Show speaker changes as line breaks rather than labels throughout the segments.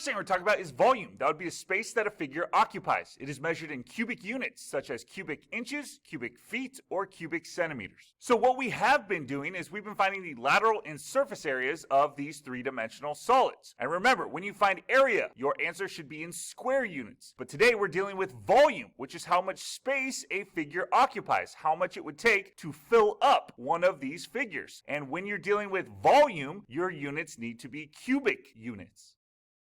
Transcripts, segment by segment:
first thing we're talking about is volume. That would be a space that a figure occupies. It is measured in cubic units, such as cubic inches, cubic feet, or cubic centimeters. So what we have been doing is we've been finding the lateral and surface areas of these three-dimensional solids. And remember, when you find area, your answer should be in square units. But today we're dealing with volume, which is how much space a figure occupies, how much it would take to fill up one of these figures. And when you're dealing with volume, your units need to be cubic units.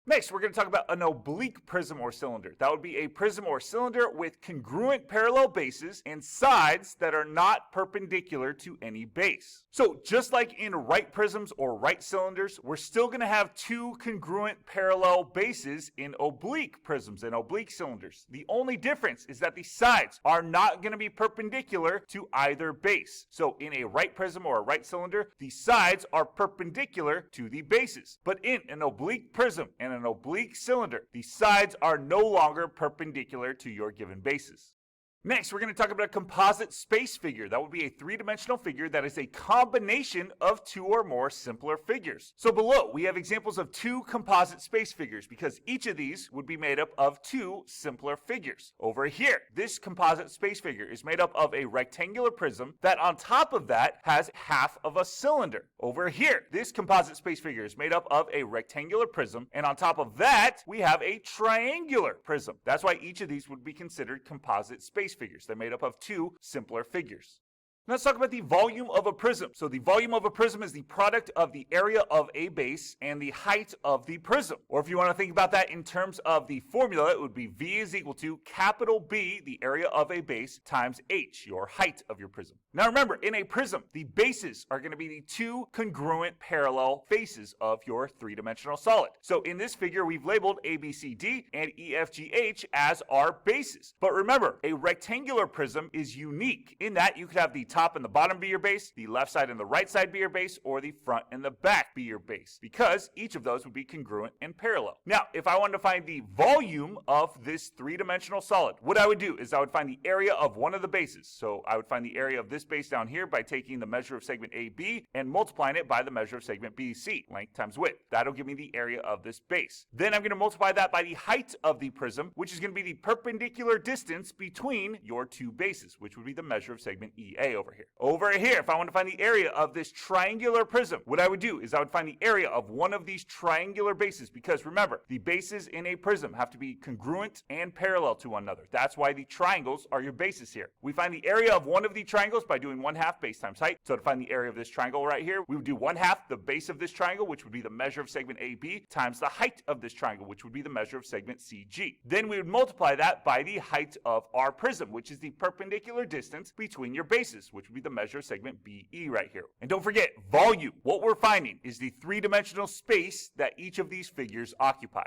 Next, we're going to talk about an oblique prism or cylinder. That would be a prism or cylinder with congruent parallel bases and sides that are not perpendicular to any base. So just like in right prisms or right cylinders, we're still going to have two congruent parallel bases in oblique prisms and oblique cylinders. The only difference is that the sides are not going to be perpendicular to either base. So in a right prism or a right cylinder, the sides are perpendicular to the bases. But in an oblique prism and an oblique cylinder, the sides are no longer perpendicular to your given bases. Next, we're going to talk about a composite space figure. That would be a three-dimensional figure that is a combination of two or more simpler figures. So below, we have examples of two composite space figures because each of these would be made up of two simpler figures. Over here, this composite space figure is made up of a rectangular prism that on top of that has half of a cylinder. Over here, this composite space figure is made up of a rectangular prism, and on top of that, we have a triangular prism. That's why each of these would be considered composite space figures. They're made up of two simpler figures. Let's talk about the volume of a prism. So the volume of a prism is the product of the area of a base and the height of the prism. Or if you want to think about that in terms of the formula, it would be V is equal to capital B, the area of a base, times H, your height of your prism. Now remember, in a prism, the bases are going to be the two congruent parallel faces of your three-dimensional solid. So in this figure, we've labeled A, B, C, D, and E, F, G, H as our bases. But remember, a rectangular prism is unique in that you could have the top and the bottom be your base, the left side and the right side be your base, or the front and the back be your base, because each of those would be congruent and parallel. Now, if I wanted to find the volume of this three-dimensional solid, what I would do is I would find the area of one of the bases. So I would find the area of this base down here by taking the measure of segment AB and multiplying it by the measure of segment BC, length times width. That'll give me the area of this base. Then I'm going to multiply that by the height of the prism, which is going to be the perpendicular distance between your two bases, which would be the measure of segment EA over here. Over here, if I want to find the area of this triangular prism, what I would do is I would find the area of one of these triangular bases, because remember, the bases in a prism have to be congruent and parallel to one another. That's why the triangles are your bases here. We find the area of one of the triangles by doing 1/2 base times height. So to find the area of this triangle right here, we would do 1/2 the base of this triangle, which would be the measure of segment AB, times the height of this triangle, which would be the measure of segment CG. Then we would multiply that by the height of our prism, which is the perpendicular distance between your bases, which would be the measure of segment BE right here. And don't forget, volume. What we're finding is the three-dimensional space that each of these figures occupy.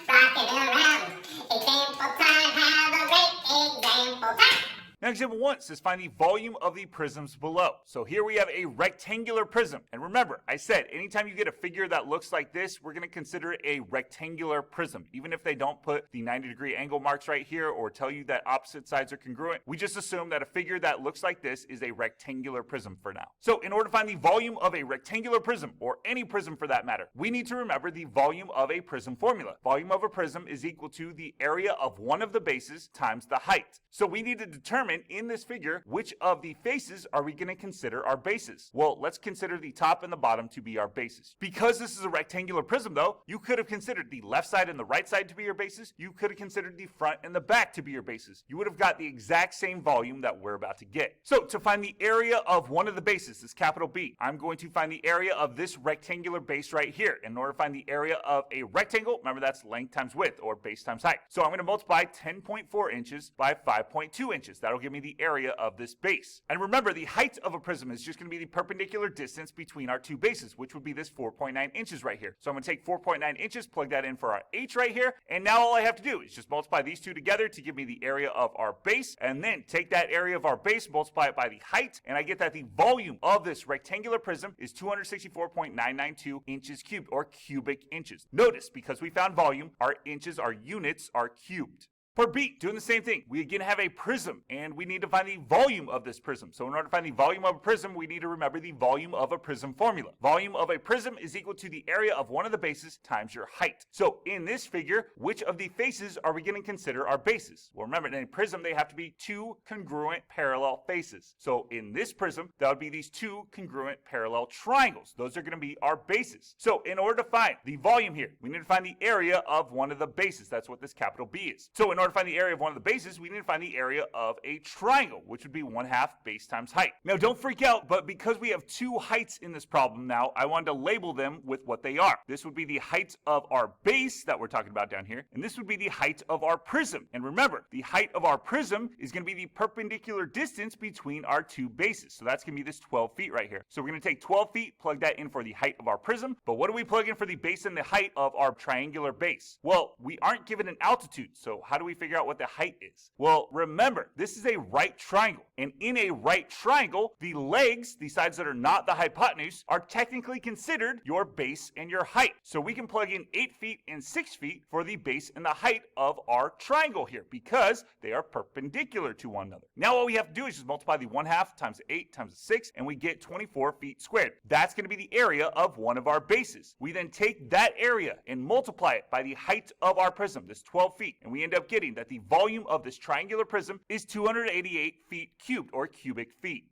Rock it around. Example time. Have a great example time.
Now example 1 says find the volume of the prisms below. So here we have a rectangular prism. And remember, I said anytime you get a figure that looks like this, we're going to consider it a rectangular prism. Even if they don't put the 90-degree angle marks right here or tell you that opposite sides are congruent, we just assume that a figure that looks like this is a rectangular prism for now. So in order to find the volume of a rectangular prism, or any prism for that matter, we need to remember the volume of a prism formula. Volume of a prism is equal to the area of one of the bases times the height. So we need to determine in this figure which of the faces are we going to consider our bases. Well, let's consider the top and the bottom to be our bases. Because this is a rectangular prism though, you could have considered the left side and the right side to be your bases. You could have considered the front and the back to be your bases. You would have got the exact same volume that we're about to get. So to find the area of one of the bases, this capital B, I'm going to find the area of this rectangular base right here. In order to find the area of a rectangle, remember that's length times width or base times height. So I'm going to multiply 10.4 inches by 5.2 inches. That'll give me the area of this base. And remember, the height of a prism is just going to be the perpendicular distance between our two bases, which would be this 4.9 inches right here. So I'm going to take 4.9 inches, plug that in for our H right here, and now all I have to do is just multiply these two together to give me the area of our base, and then take that area of our base, multiply it by the height, and I get that the volume of this rectangular prism is 264.992 inches cubed, or cubic inches. Notice, because we found volume, our inches, our units are cubed. For B, doing the same thing, we again have a prism, and we need to find the volume of this prism. So in order to find the volume of a prism, we need to remember the volume of a prism formula. Volume of a prism is equal to the area of one of the bases times your height. So in this figure, which of the faces are we going to consider our bases? Well, remember, in a prism, they have to be two congruent parallel faces. So in this prism, that would be these two congruent parallel triangles. Those are going to be our bases. So in order to find the volume here, we need to find the area of one of the bases. That's what this capital B is. So in order to find the area of one of the bases, we need to find the area of a triangle, which would be 1/2 base times height. Now, don't freak out, but because we have two heights in this problem now, I wanted to label them with what they are. This would be the height of our base that we're talking about down here, and this would be the height of our prism. And remember, the height of our prism is going to be the perpendicular distance between our two bases. So that's going to be this 12 feet right here. So we're going to take 12 feet, plug that in for the height of our prism. But what do we plug in for the base and the height of our triangular base? Well, we aren't given an altitude, so how do we figure out what the height is? Well, remember, this is a right triangle. And in a right triangle, the legs, the sides that are not the hypotenuse, are technically considered your base and your height. So we can plug in 8 feet and 6 feet for the base and the height of our triangle here because they are perpendicular to one another. Now what we have to do is just multiply the 1/2 times 8 times 6, and we get 24 feet squared. That's going to be the area of one of our bases. We then take that area and multiply it by the height of our prism, this 12 feet, and we end up getting that the volume of this triangular prism is 288 feet cubed, or cubic feet.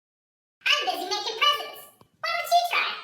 I'm busy making presents. Why don't you try?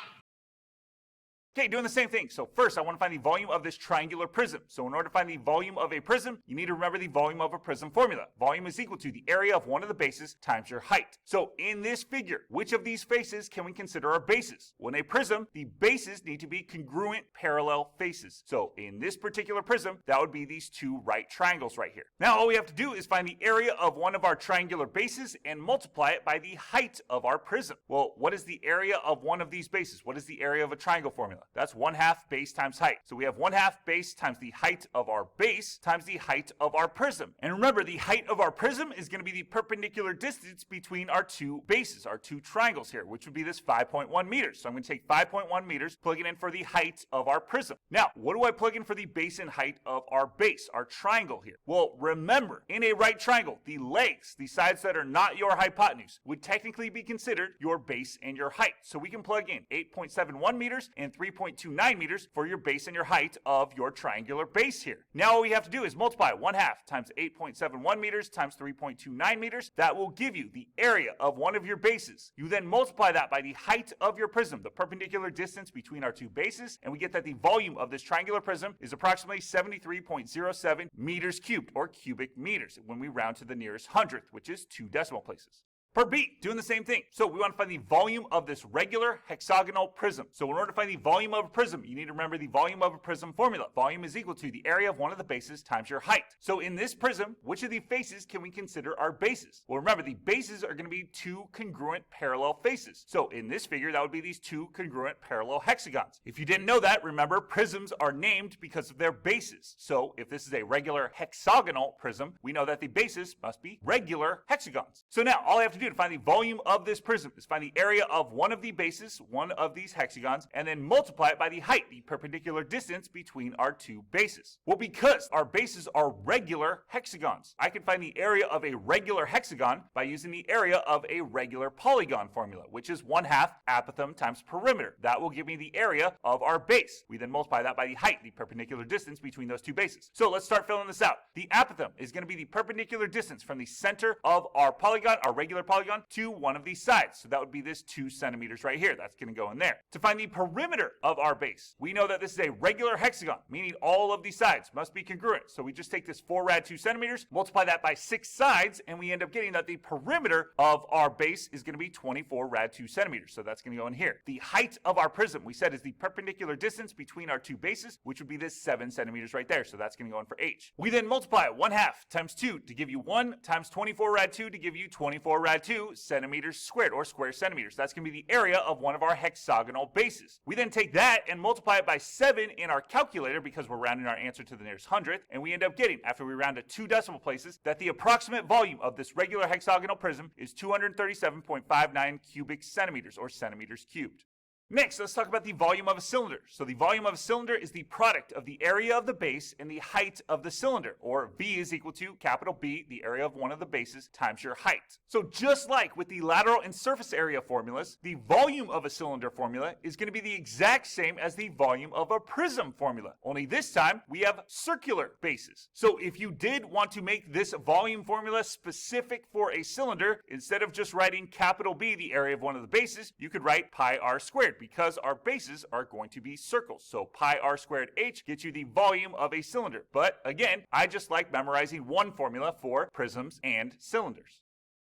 Okay, doing the same thing. So first, I want to find the volume of this triangular prism. So in order to find the volume of a prism, you need to remember the volume of a prism formula. Volume is equal to the area of one of the bases times your height. So in this figure, which of these faces can we consider our bases? Well, in a prism, the bases need to be congruent parallel faces. So in this particular prism, that would be these two right triangles right here. Now all we have to do is find the area of one of our triangular bases and multiply it by the height of our prism. Well, what is the area of one of these bases? What is the area of a triangle formula? That's 1/2 base times height. So we have 1/2 base times the height of our base times the height of our prism. And remember, the height of our prism is going to be the perpendicular distance between our two bases, our two triangles here, which would be this 5.1 meters. So I'm going to take 5.1 meters, plug it in for the height of our prism. Now, what do I plug in for the base and height of our base, our triangle here? Well, remember, in a right triangle, the legs, the sides that are not your hypotenuse, would technically be considered your base and your height. So we can plug in 8.71 meters and 3.29 meters for your base and your height of your triangular base here. Now all we have to do is multiply 1/2 times 8.71 meters times 3.29 meters. That will give you the area of one of your bases. You then multiply that by the height of your prism, the perpendicular distance between our two bases, and we get that the volume of this triangular prism is approximately 73.07 meters cubed, or cubic meters, when we round to the nearest hundredth, which is 2 decimal places. For B, doing the same thing. So we want to find the volume of this regular hexagonal prism. So in order to find the volume of a prism, you need to remember the volume of a prism formula. Volume is equal to the area of one of the bases times your height. So in this prism, which of the faces can we consider our bases? Well, remember, the bases are going to be two congruent parallel faces. So in this figure, that would be these two congruent parallel hexagons. If you didn't know that, remember, prisms are named because of their bases. So if this is a regular hexagonal prism, we know that the bases must be regular hexagons. So now all I have to do to find the volume of this prism is find the area of one of the bases, one of these hexagons, and then multiply it by the height, the perpendicular distance between our two bases. Well, because our bases are regular hexagons, I can find the area of a regular hexagon by using the area of a regular polygon formula, which is 1/2 apothem times perimeter. That will give me the area of our base. We then multiply that by the height, the perpendicular distance between those two bases. So let's start filling this out. The apothem is going to be the perpendicular distance from the center of our polygon, our regular polygon, to one of these sides. So that would be this 2 centimeters right here. That's going to go in there. To find the perimeter of our base, we know that this is a regular hexagon, meaning all of these sides must be congruent. So we just take this 4 rad 2 centimeters, multiply that by 6 sides, and we end up getting that the perimeter of our base is going to be 24 rad 2 centimeters. So that's going to go in here. The height of our prism, we said, is the perpendicular distance between our two bases, which would be this 7 centimeters right there. So that's going to go in for H. We then multiply 1/2 times 2 to give you 1 times 24 rad 2 to give you 24 rad 2 centimeters squared, or square centimeters. That's going to be the area of one of our hexagonal bases. We then take that and multiply it by 7 in our calculator because we're rounding our answer to the nearest hundredth, and we end up getting, after we round to 2 decimal places, that the approximate volume of this regular hexagonal prism is 237.59 cubic centimeters, or centimeters cubed. Next, let's talk about the volume of a cylinder. So the volume of a cylinder is the product of the area of the base and the height of the cylinder, or V is equal to capital B, the area of one of the bases, times your height. So just like with the lateral and surface area formulas, the volume of a cylinder formula is going to be the exact same as the volume of a prism formula, only this time we have circular bases. So if you did want to make this volume formula specific for a cylinder, instead of just writing capital B, the area of one of the bases, you could write pi r squared, because our bases are going to be circles. So pi r squared h gets you the volume of a cylinder. But again, I just like memorizing one formula for prisms and cylinders.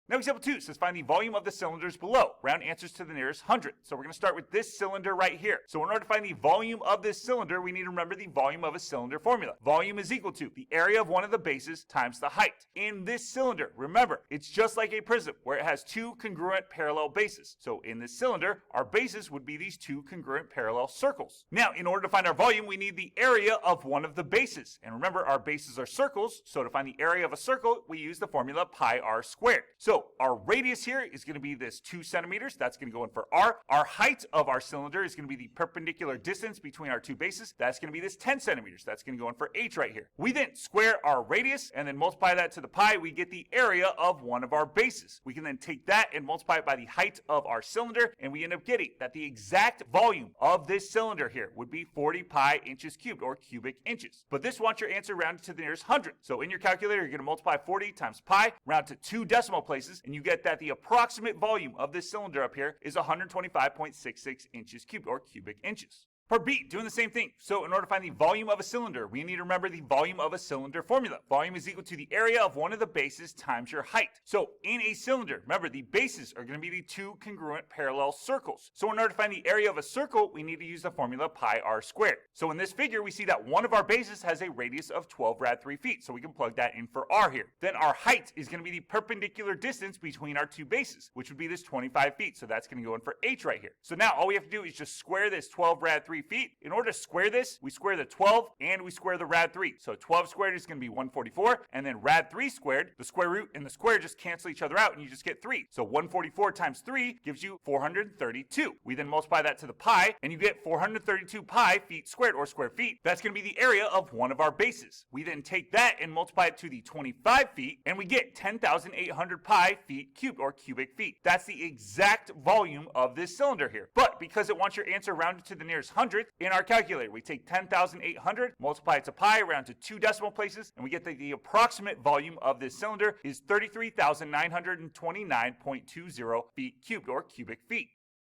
Now example 2 says find the volume of the cylinders below. Round answers to the nearest hundredth. So we're going to start with this cylinder right here. So in order to find the volume of this cylinder, we need to remember the volume of a cylinder formula. Volume is equal to the area of one of the bases times the height. In this cylinder, remember, it's just like a prism where it has two congruent parallel bases. So in this cylinder, our bases would be these two congruent parallel circles. Now, in order to find our volume, we need the area of one of the bases. And remember, our bases are circles. So to find the area of a circle, we use the formula pi r squared. So our radius here is going to be this 2 centimeters. That's going to go in for r. Our height of our cylinder is going to be the perpendicular distance between our two bases. That's going to be this 10 centimeters. That's going to go in for h right here. We then square our radius and then multiply that to the pi. We get the area of one of our bases. We can then take that and multiply it by the height of our cylinder, and we end up getting that the exact volume of this cylinder here would be 40 pi inches cubed, or cubic inches. But this wants your answer rounded to the nearest hundredth. So in your calculator, you're going to multiply 40 times pi, round to 2 decimal places, and you get that the approximate volume of this cylinder up here is 125.66 inches cubed, or cubic inches. Part B, doing the same thing. So in order to find the volume of a cylinder, we need to remember the volume of a cylinder formula. Volume is equal to the area of one of the bases times your height. So in a cylinder, remember the bases are going to be the two congruent parallel circles. So in order to find the area of a circle, we need to use the formula pi r squared. So in this figure, we see that one of our bases has a radius of 12 rad 3 feet. So we can plug that in for r here. Then our height is going to be the perpendicular distance between our two bases, which would be this 25 feet. So that's going to go in for h right here. So now all we have to do is just square this 12 rad 3 feet. In order to square this, we square the 12 and we square the rad 3. So 12 squared is going to be 144, and then rad 3 squared, the square root and the square just cancel each other out and you just get 3. So 144 times 3 gives you 432. We then multiply that to the pi and you get 432 pi feet squared, or square feet. That's going to be the area of one of our bases. We then take that and multiply it to the 25 feet and we get 10,800 pi feet cubed, or cubic feet. That's the exact volume of this cylinder here. But because it wants your answer rounded to the nearest hundredth, in our calculator, we take 10,800, multiply it to pi, round to 2 decimal places, and we get that the approximate volume of this cylinder is 33,929.20 feet cubed, or cubic feet.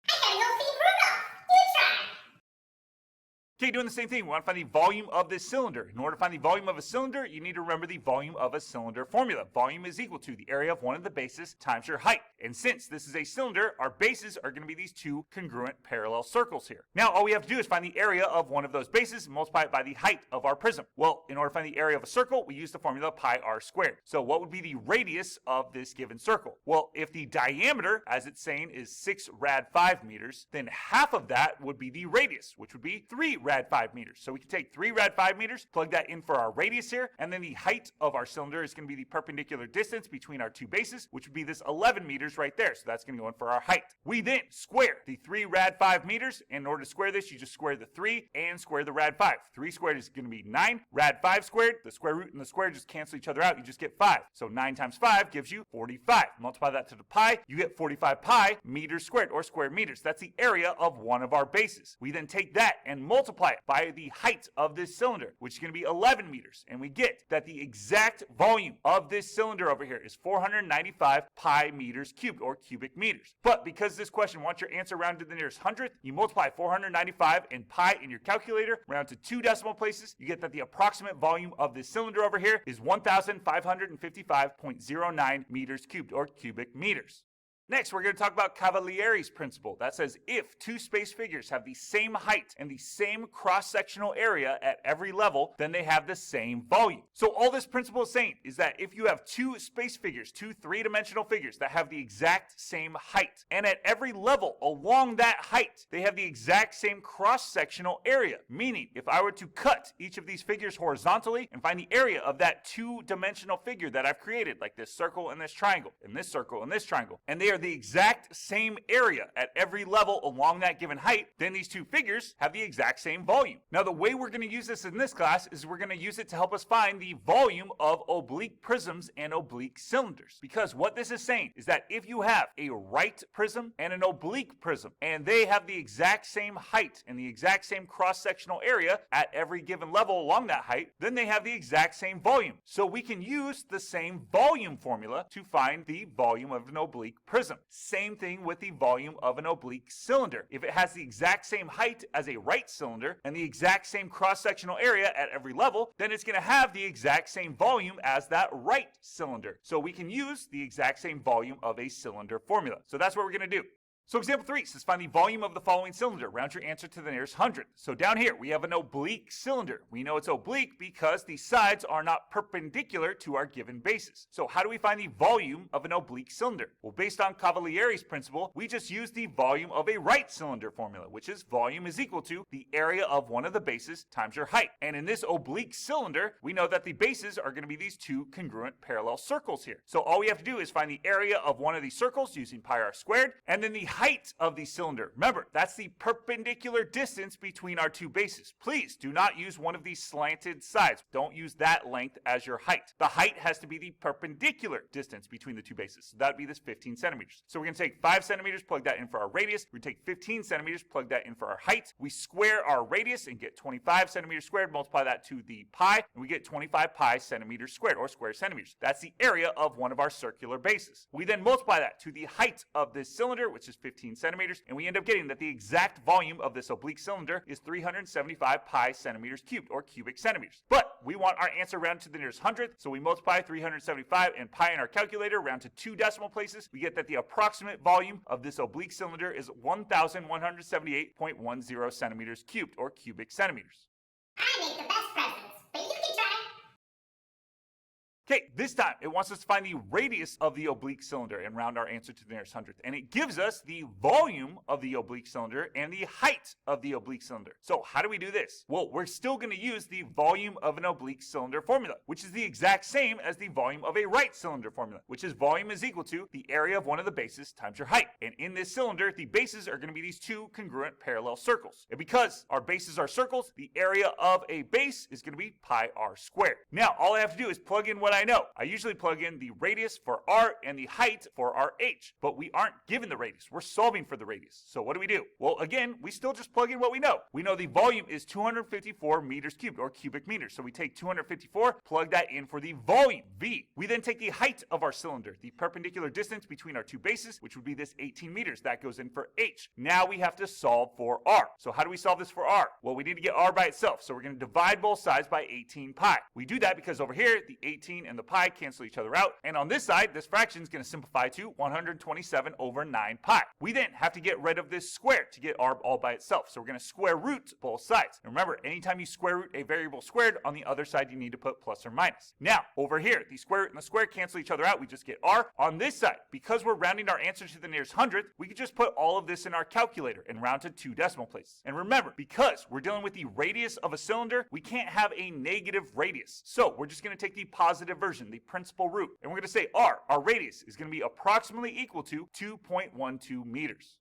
I gotta go see Rudolph. You try.
Okay, doing the same thing, we want to find the volume of this cylinder. In order to find the volume of a cylinder, you need to remember the volume of a cylinder formula. Volume is equal to the area of one of the bases times your height. And since this is a cylinder, our bases are going to be these two congruent parallel circles here. Now, all we have to do is find the area of one of those bases and multiply it by the height of our prism. Well, in order to find the area of a circle, we use the formula pi r squared. So what would be the radius of this given circle? Well, if the diameter, as it's saying, is 6 rad 5 meters, then half of that would be the radius, which would be 3 rad 5 meters. So we can take 3 rad 5 meters, plug that in for our radius here, and then the height of our cylinder is going to be the perpendicular distance between our two bases, which would be this 11 meters right there. So that's going to go in for our height. We then square the 3 rad 5 meters. And in order to square this, you just square the 3 and square the rad 5. 3 squared is going to be 9. Rad 5 squared, the square root and the square just cancel each other out. You just get 5. So 9 times 5 gives you 45. Multiply that to the pi, you get 45 pi meters squared, or square meters. That's the area of one of our bases. We then take that and multiply it by the height of this cylinder, which is going to be 11 meters. And we get that the exact volume of this cylinder over here is 495 pi meters cubed, or cubic meters. But because this question wants your answer rounded to the nearest hundredth, you multiply 495 and pi in your calculator, round to 2 decimal places, you get that the approximate volume of this cylinder over here is 1,555.09 meters cubed, or cubic meters. Next, we're going to talk about Cavalieri's principle. That says if two space figures have the same height and the same cross-sectional area at every level, then they have the same volume. So all this principle is saying is that if you have two space figures, two three-dimensional figures that have the exact same height, and at every level along that height, they have the exact same cross-sectional area. Meaning, if I were to cut each of these figures horizontally and find the area of that two-dimensional figure that I've created, like this circle and this triangle, and this circle and this triangle, and they are are the exact same area at every level along that given height, then these two figures have the exact same volume. Now, the way we're going to use this in this class is we're going to use it to help us find the volume of oblique prisms and oblique cylinders. Because what this is saying is that if you have a right prism and an oblique prism, and they have the exact same height and the exact same cross-sectional area at every given level along that height, then they have the exact same volume. So we can use the same volume formula to find the volume of an oblique prism. Same thing with the volume of an oblique cylinder. If it has the exact same height as a right cylinder and the exact same cross-sectional area at every level, then it's going to have the exact same volume as that right cylinder. So we can use the exact same volume of a cylinder formula. So that's what we're going to do. So example 3 says find the volume of the following cylinder. Round your answer to the nearest hundredth. So down here we have an oblique cylinder. We know it's oblique because the sides are not perpendicular to our given bases. So how do we find the volume of an oblique cylinder? Well, based on Cavalieri's principle, we just use the volume of a right cylinder formula, which is volume is equal to the area of one of the bases times your height. And in this oblique cylinder, we know that the bases are going to be these two congruent parallel circles here. So all we have to do is find the area of one of these circles using pi r squared, and then the height of the cylinder. Remember, that's the perpendicular distance between our two bases. Please do not use one of these slanted sides. Don't use that length as your height. The height has to be the perpendicular distance between the two bases. So that would be this 15 centimeters. So we're going to take 5 centimeters, plug that in for our radius. We're going to take 15 centimeters, plug that in for our height. We square our radius and get 25 centimeters squared, multiply that to the pi, and we get 25 pi centimeters squared, or square centimeters. That's the area of one of our circular bases. We then multiply that to the height of this cylinder, which is 15 centimeters, and we end up getting that the exact volume of this oblique cylinder is 375 pi centimeters cubed, or cubic centimeters. But we want our answer rounded to the nearest hundredth, so we multiply 375 and pi in our calculator, round to 2 decimal places. We get that the approximate volume of this oblique cylinder is 1,178.10 centimeters cubed, or cubic centimeters.
I make the best presents, but you can try.
Okay, this time it wants us to find the radius of the oblique cylinder and round our answer to the nearest hundredth. And it gives us the volume of the oblique cylinder and the height of the oblique cylinder. So how do we do this? Well, we're still going to use the volume of an oblique cylinder formula, which is the exact same as the volume of a right cylinder formula, which is volume is equal to the area of one of the bases times your height. And in this cylinder, the bases are going to be these two congruent parallel circles. And because our bases are circles, the area of a base is going to be pi r squared. Now, all I have to do is plug in what I know. I usually plug in the radius for r and the height for our h, but we aren't given the radius. We're solving for the radius. So what do? Well, again, we still just plug in what we know. We know the volume is 254 meters cubed, or cubic meters. So we take 254, plug that in for the volume, v. We then take the height of our cylinder, the perpendicular distance between our two bases, which would be this 18 meters. That goes in for h. Now we have to solve for r. So how do we solve this for r? Well, we need to get r by itself. So we're going to divide both sides by 18 pi. We do that because over here, the 18 and the pi cancel each other out. And on this side, this fraction is going to simplify to 127 over 9 pi. We then have to get rid of this square to get r all by itself. So we're going to square root both sides. And remember, anytime you square root a variable squared, on the other side, you need to put plus or minus. Now, over here, the square root and the square cancel each other out. We just get r. On this side, because we're rounding our answer to the nearest hundredth, we could just put all of this in our calculator and round to 2 decimal places. And remember, because we're dealing with the radius of a cylinder, we can't have a negative radius. So we're just going to take the positive version, the principal root, and we're going to say r, our radius, is going to be approximately equal to 2.12 meters.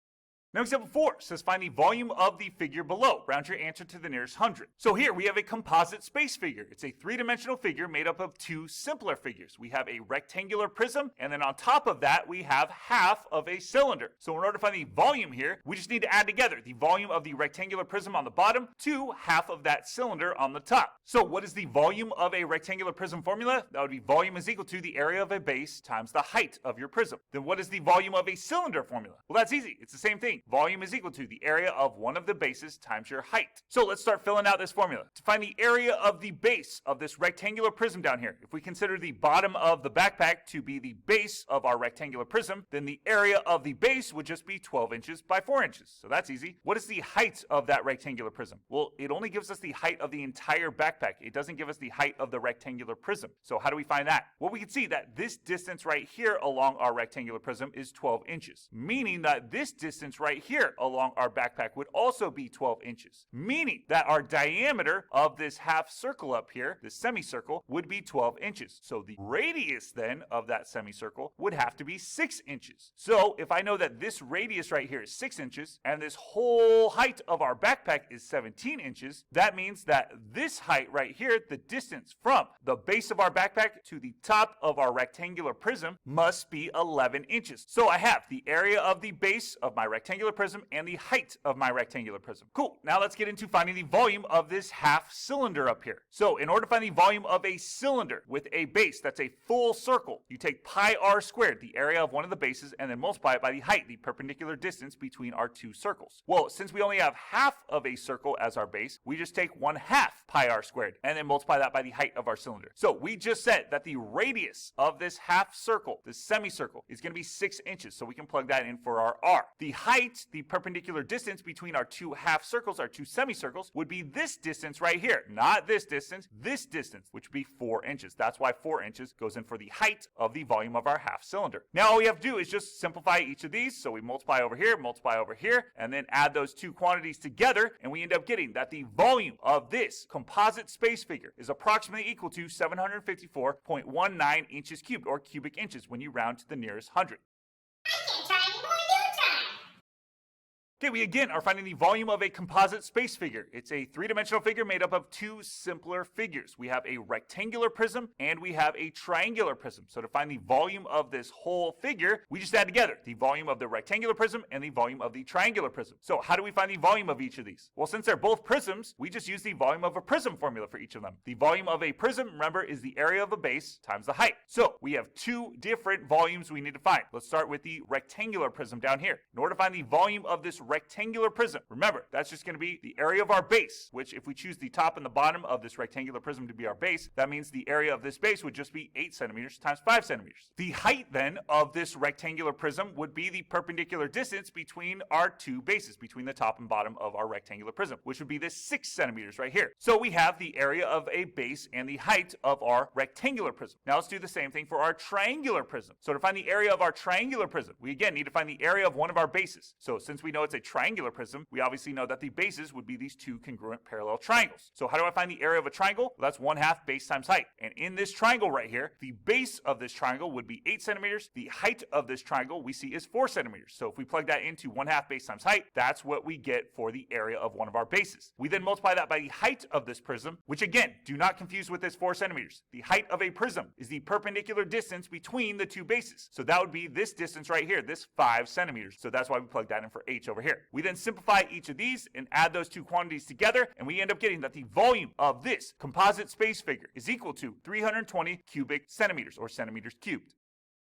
Now example 4 says find the volume of the figure below. Round your answer to the nearest hundredth. So here we have a composite space figure. It's a three-dimensional figure made up of two simpler figures. We have a rectangular prism, and then on top of that we have half of a cylinder. So in order to find the volume here, we just need to add together the volume of the rectangular prism on the bottom to half of that cylinder on the top. So what is the volume of a rectangular prism formula? That would be volume is equal to the area of a base times the height of your prism. Then what is the volume of a cylinder formula? Well, that's easy. It's the same thing. Volume is equal to the area of one of the bases times your height. So let's start filling out this formula. To find the area of the base of this rectangular prism down here, if we consider the bottom of the backpack to be the base of our rectangular prism, then the area of the base would just be 12 inches by 4 inches. So that's easy. What is the height of that rectangular prism? Well, it only gives us the height of the entire backpack. It doesn't give us the height of the rectangular prism. So how do we find that? Well, we can see that this distance right here along our rectangular prism is 12 inches, meaning that this distance right right here along our backpack would also be 12 inches, meaning that our diameter of this half circle up here, this semicircle, would be 12 inches. So the radius then of that semicircle would have to be 6 inches. So if I know that this radius right here is 6 inches and this whole height of our backpack is 17 inches, that means that this height right here, the distance from the base of our backpack to the top of our rectangular prism, must be 11 inches. So I have the area of the base of my rectangular prism and the height of my rectangular prism. Cool. Now let's get into finding the volume of this half cylinder up here. So in order to find the volume of a cylinder with a base that's a full circle, you take pi r squared, the area of one of the bases, and then multiply it by the height, the perpendicular distance between our two circles. Well, since we only have half of a circle as our base, we just take 1/2 pi r squared and then multiply that by the height of our cylinder. So we just said that the radius of this half circle, this semicircle, is going to be 6 inches. So we can plug that in for our r. The height, the perpendicular distance between our two half circles, our two semicircles, would be this distance right here. Not this distance, which would be 4 inches. That's why 4 inches goes in for the height of the volume of our half cylinder. Now all we have to do is just simplify each of these. So we multiply over here, and then add those two quantities together, and we end up getting that the volume of this composite space figure is approximately equal to 754.19 inches cubed, or cubic inches when you round to the nearest hundred.
I can't try anymore, you try.
Okay, we again are finding the volume of a composite space figure. It's a three-dimensional figure made up of two simpler figures. We have a rectangular prism and we have a triangular prism. So to find the volume of this whole figure, we just add together the volume of the rectangular prism and the volume of the triangular prism. So how do we find the volume of each of these? Well, since they're both prisms, we just use the volume of a prism formula for each of them. The volume of a prism, remember, is the area of a base times the height. So we have two different volumes we need to find. Let's start with the rectangular prism down here. In order to find the volume of this rectangular prism, remember, that's just going to be the area of our base, which if we choose the top and the bottom of this rectangular prism to be our base, that means the area of this base would just be 8 centimeters times 5 centimeters. The height then of this rectangular prism would be the perpendicular distance between our two bases, between the top and bottom of our rectangular prism, which would be this 6 centimeters right here. So we have the area of a base and the height of our rectangular prism. Now let's do the same thing for our triangular prism. So to find the area of our triangular prism, we again need to find the area of one of our bases. So since we know it's a triangular prism, we obviously know that the bases would be these two congruent parallel triangles. So how do I find the area of a triangle? Well, that's 1/2 base times height. And in this triangle right here, the base of this triangle would be 8 centimeters. The height of this triangle we see is 4 centimeters. So if we plug that into 1/2 base times height, that's what we get for the area of one of our bases. We then multiply that by the height of this prism, which again, do not confuse with this 4 centimeters. The height of a prism is the perpendicular distance between the two bases. So that would be this distance right here, this 5 centimeters. So that's why we plug that in for h over here. We then simplify each of these and add those two quantities together, and we end up getting that the volume of this composite space figure is equal to 320 cubic centimeters, or centimeters cubed.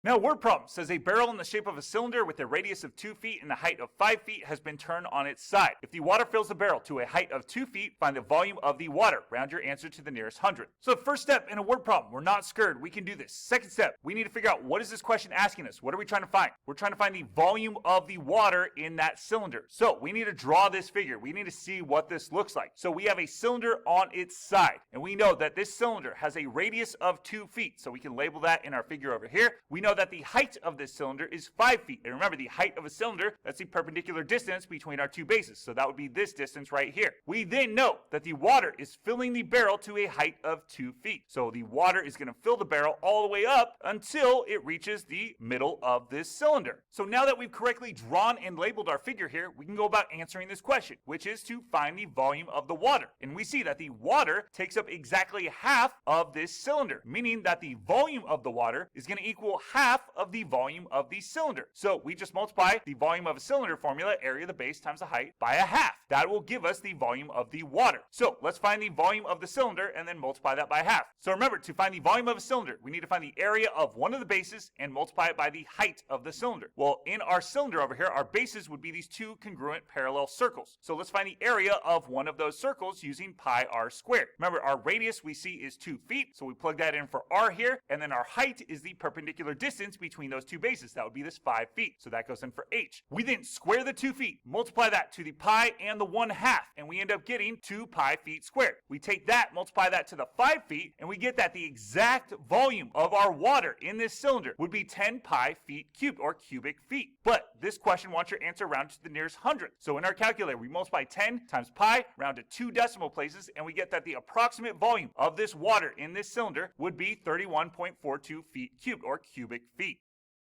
Now, word problem says a barrel in the shape of a cylinder with a radius of 2 feet and a height of 5 feet has been turned on its side. If the water fills the barrel to a height of 2 feet, find the volume of the water. Round your answer to the nearest hundred. So the first step in a word problem, we're not scared, we can do this. Second step, we need to figure out what is this question asking us? What are we trying to find? We're trying to find the volume of the water in that cylinder. So we need to draw this figure. We need to see what this looks like. So we have a cylinder on its side, and we know that this cylinder has a radius of 2 feet. So we can label that in our figure over here. We know that the height of this cylinder is 5 feet. And remember, the height of a cylinder, that's the perpendicular distance between our two bases. So that would be this distance right here. We then know that the water is filling the barrel to a height of 2 feet. So the water is going to fill the barrel all the way up until it reaches the middle of this cylinder. So now that we've correctly drawn and labeled our figure here, we can go about answering this question, which is to find the volume of the water. And we see that the water takes up exactly half of this cylinder, meaning that the volume of the water is going to equal half of the volume of the cylinder. So we just multiply the volume of a cylinder formula, area of the base times the height, by a half. That will give us the volume of the water. So let's find the volume of the cylinder and then multiply that by half. So remember, to find the volume of a cylinder, we need to find the area of one of the bases and multiply it by the height of the cylinder. Well, in our cylinder over here, our bases would be these two congruent parallel circles. So let's find the area of one of those circles using pi r squared. Remember, our radius we see is 2 feet, so we plug that in for r here, and then our height is the perpendicular distance distance between those two bases. That would be this 5 feet. So that goes in for h. We then square the 2 feet, multiply that to the pi and the 1/2, and we end up getting 2 pi feet squared. We take that, multiply that to the 5 feet, and we get that the exact volume of our water in this cylinder would be 10 pi feet cubed, or cubic feet. But this question wants your answer rounded to the nearest hundredth. So in our calculator, we multiply 10 times pi, round to 2 decimal places, and we get that the approximate volume of this water in this cylinder would be 31.42 feet cubed, or cubic feet.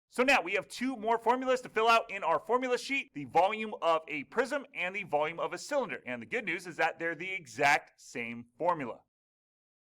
So now we have 2 more formulas to fill out in our formula sheet, the volume of a prism and the volume of a cylinder. And the good news is that they're the exact same formula.